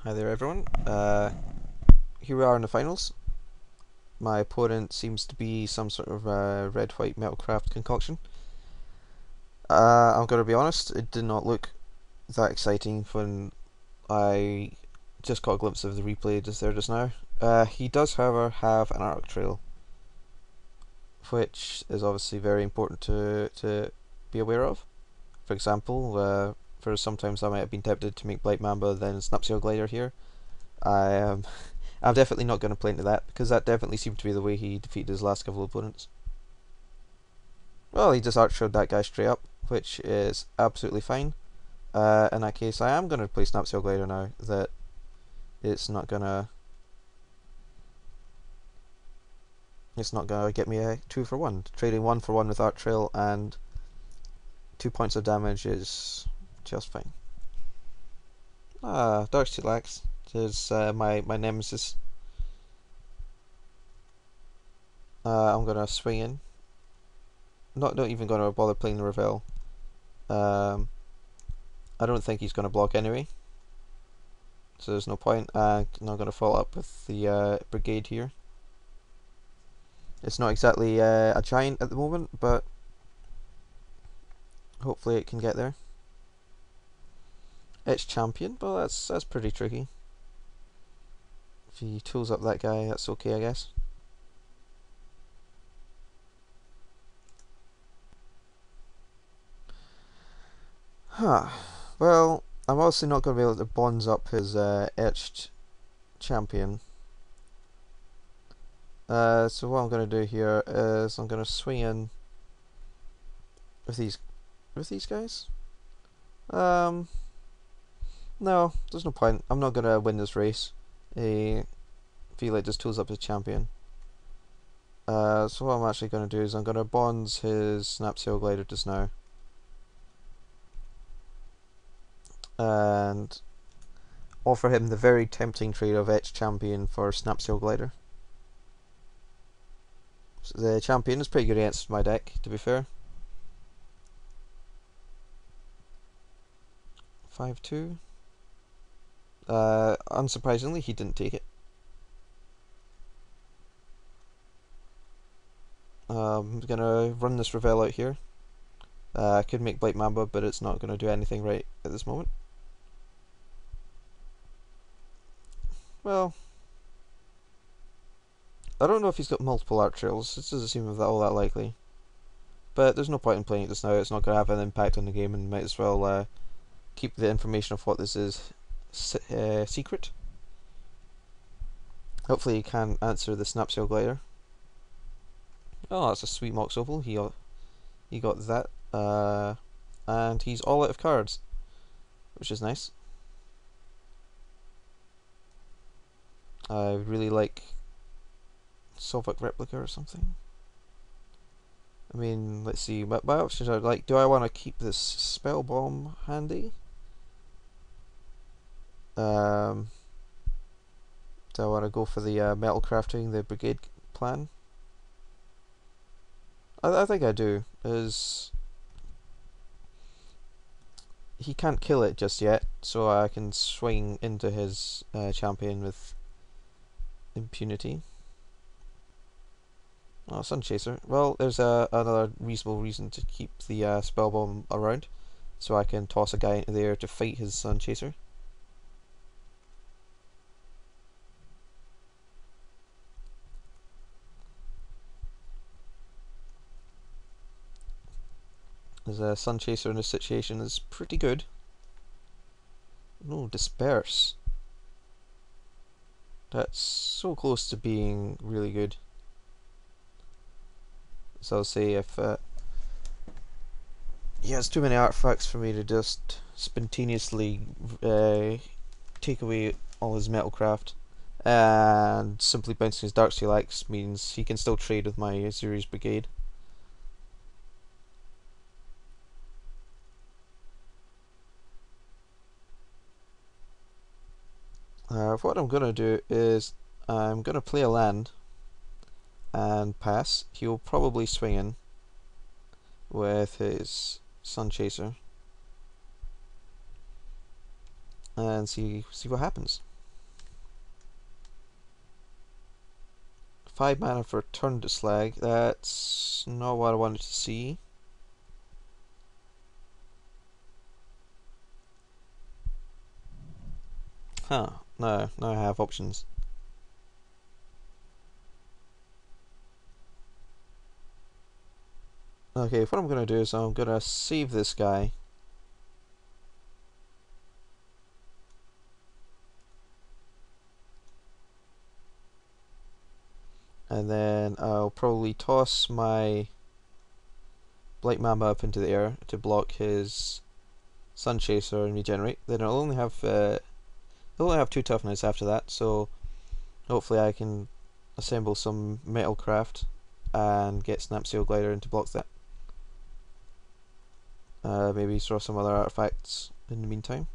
Hi there, everyone. Here we are in the finals. My opponent seems to be some sort of red-white metalcraft concoction. I'm going to be honest, it did not look that exciting when I just got a glimpse of the replay just there just now. He does, however, have an arc trail, which is obviously very important to be aware of. For example, for sometimes I might have been tempted to make Blight Mamba then Snapsail Glider here. I I'm definitely not going to play into that, because that definitely seemed to be the way he defeated his last couple of opponents. Well, he just arch-showed that guy straight up, which is absolutely fine. In that case, I am going to play Snapsail Glider now, that it's not gonna get me a 2 for 1. Trading 1 for 1 with Arc Trail and 2 points of damage is just fine. Dark Lax is my nemesis. I'm gonna swing in. Not even gonna bother playing the Revel. I don't think he's gonna block anyway, so there's no point. I'm not gonna follow up with the Brigade here. It's not exactly a giant at the moment, but hopefully it can get there. It's champion, but that's pretty tricky. If he tools up that guy, that's okay, I guess. Huh. Well, I'm obviously not going to be able to bonds up his etched champion. So what I'm going to do here is I'm going to swing in with these guys. No, there's no point. I'm not going to win this race. Feeling just tools up his champion. So what I'm actually going to do is I'm going to bonds his Snapsail Glider just now. And offer him the very tempting trade of Etched Champion for Snapsail Glider. So the champion is pretty good against my deck, to be fair. 5-2. Unsurprisingly, he didn't take it. I'm gonna run this Revel out here. I could make Blight Mamba, but it's not gonna do anything right at this moment. Well, I don't know if he's got multiple Arc Trails. This doesn't seem all that likely. But there's no point in playing it just now. It's not going to have an impact on the game, and might as well keep the information of what this is secret. Hopefully he can answer the Snapsail Glider. Oh, that's a sweet Mox Opal. He got that. And he's all out of cards, which is nice. I really like Sovok Replica or something. I mean, let's see. My options are like, do I want to keep this Spell Bomb handy? Do I want to go for the metal crafting, the Brigade plan? I think I do, as he can't kill it just yet, so I can swing into his champion with impunity. Oh, Sun Chaser. Well, there's another reasonable reason to keep the Spell Bomb around, so I can toss a guy into there to fight his Sun Chaser. As a Sun Chaser in this situation is pretty good. No, Disperse. That's so close to being really good. So I'll say if he has too many artifacts for me to just spontaneously take away all his metalcraft, and simply bouncing his Darksteel Axe means he can still trade with my Azuri's Brigade. What I'm gonna do is I'm gonna play a land and pass. He'll probably swing in with his Sun Chaser and see what happens. 5 mana for turn to slag. That's not what I wanted to see. Huh. No, now I have options. Okay, what I'm gonna do is I'm gonna save this guy. And then I'll probably toss my Blight Mamba up into the air to block his Sun Chaser and regenerate. Then I'll only have 2 toughness after that, so hopefully I can assemble some Metalcraft and get Snapsail Glider in to block that. Maybe throw some other artifacts in the meantime.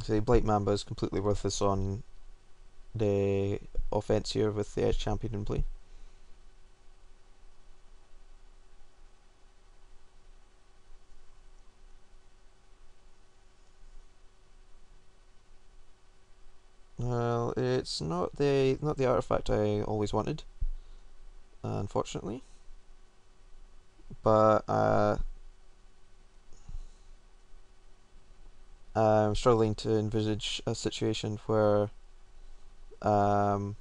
So Blight Mamba is completely worthless on the offense here with the Edge Champion in play. Well, it's not the artifact I always wanted, unfortunately. But I'm struggling to envisage a situation where I'm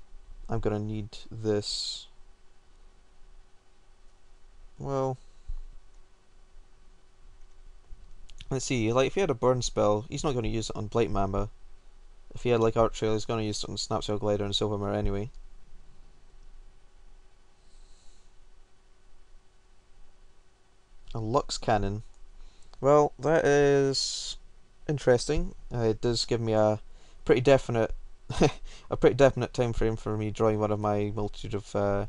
gonna need this. Well, let's see. Like if he had a burn spell, he's not gonna use it on Blight Mamba. If he had like Arc Trail, he's gonna use it on Snapsail Glider and Silvermere anyway. A Lux Cannon. Well, that is interesting. It does give me a pretty definite time frame for me drawing one of my multitude of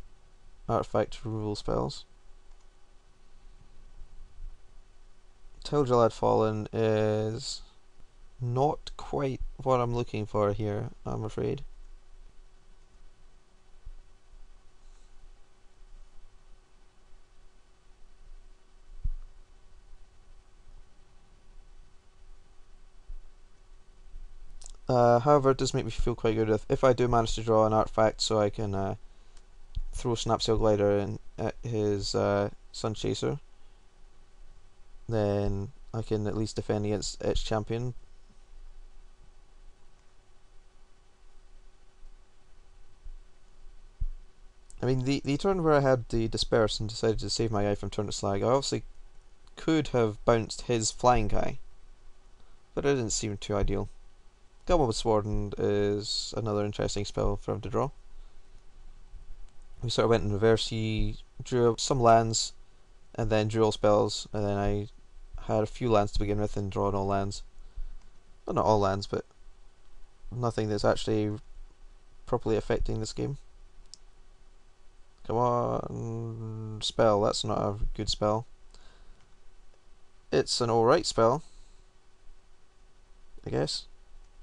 artifact removal spells. Tel'Jallad Fallen is not quite what I'm looking for here, I'm afraid. However, it does make me feel quite good if I do manage to draw an artifact so I can throw Snapsail Glider in at his Sun Chaser. Then I can at least defend against Edge Champion. I mean, the turn where I had the Disperse and decided to save my guy from turn to slag, I obviously could have bounced his flying guy, but it didn't seem too ideal. Goblin with Sword is another interesting spell for him to draw. We sort of went in reverse. He drew some lands and then drew all spells, and then I had a few lands to begin with and drawn all lands. Well, not all lands, but nothing that's actually properly affecting this game. Come on, spell. That's not a good spell. It's an alright spell, I guess.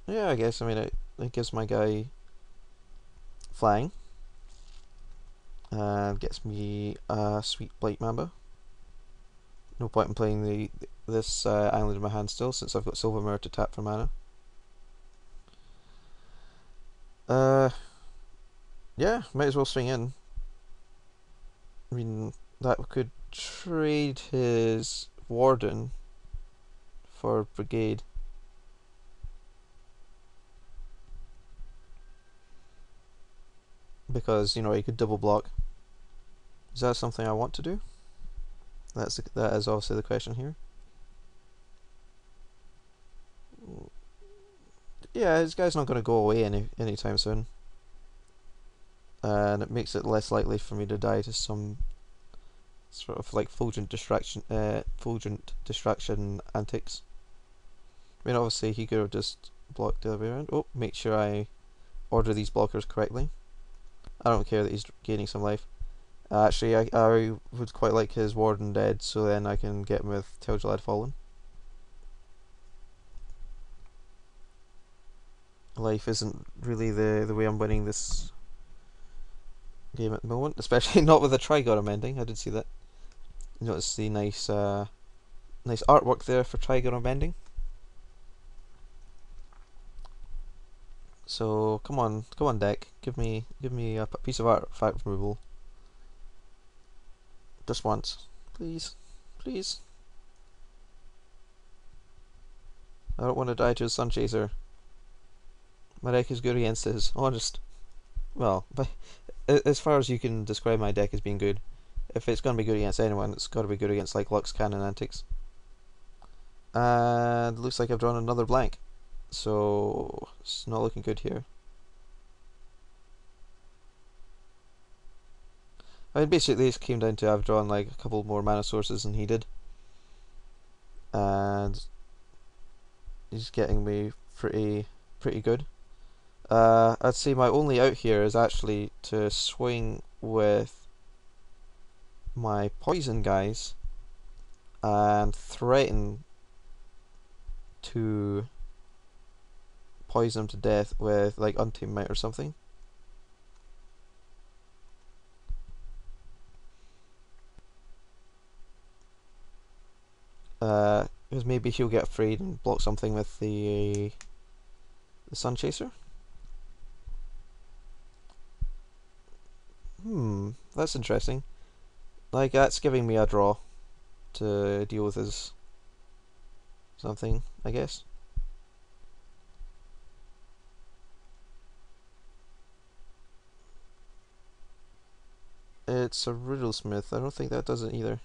Yeah, I guess. I mean, it gives my guy flying and gets me a sweet Blight Mamba. No point in playing this island in my hand still, since I've got Silvermere to tap for mana. Yeah, might as well swing in. I mean, that could trade his Warden for Brigade. Because, you know, he could double block. Is that something I want to do? That is obviously the question here. Yeah, this guy's not going to go away anytime soon. And it makes it less likely for me to die to some sort of like fulgent distraction antics. I mean, obviously he could have just blocked the other way around. Oh, make sure I order these blockers correctly. I don't care that he's gaining some life. Actually, I would quite like his Warden dead, so then I can get him with Tel'Jallad Fallen. Life isn't really the way I'm winning this game at the moment, especially not with the Trigon ending. I did see that. Notice the nice artwork there for Trigon ending. So come on, deck. Give me a piece of artifact removal. Just once, please, please. I don't want to die to a Sun Chaser. My deck is good against his. Honest. Well, but as far as you can describe my deck as being good, if it's going to be good against anyone, it's got to be good against like Lux Cannon Antics. And looks like I've drawn another blank, so it's not looking good here. I mean, basically, it came down to I've drawn like a couple more mana sources than he did, and he's getting me pretty good. I'd say my only out here is actually to swing with my poison guys and threaten to poison him to death with like Untamed Might or something. Because maybe he'll get afraid and block something with the Sun Chaser. That's interesting. Like, that's giving me a draw to deal with his something, I guess. It's a Riddlesmith. I don't think that does it either.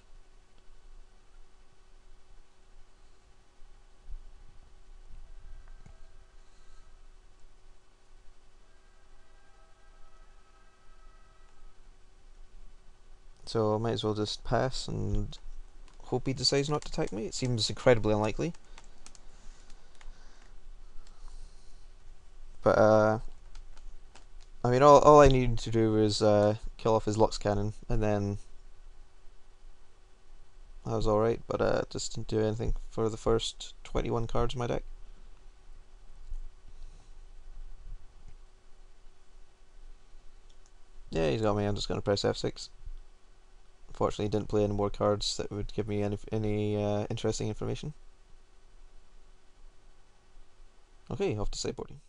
So I might as well just pass and hope he decides not to attack me. It seems incredibly unlikely. But I mean, all I need to do is kill off his Lux Cannon, and then that was alright, but just didn't do anything for the first 21 cards in my deck. Yeah, he's got me. I'm just going to press F6. Unfortunately, didn't play any more cards that would give me any interesting information. Okay, off to sideboarding.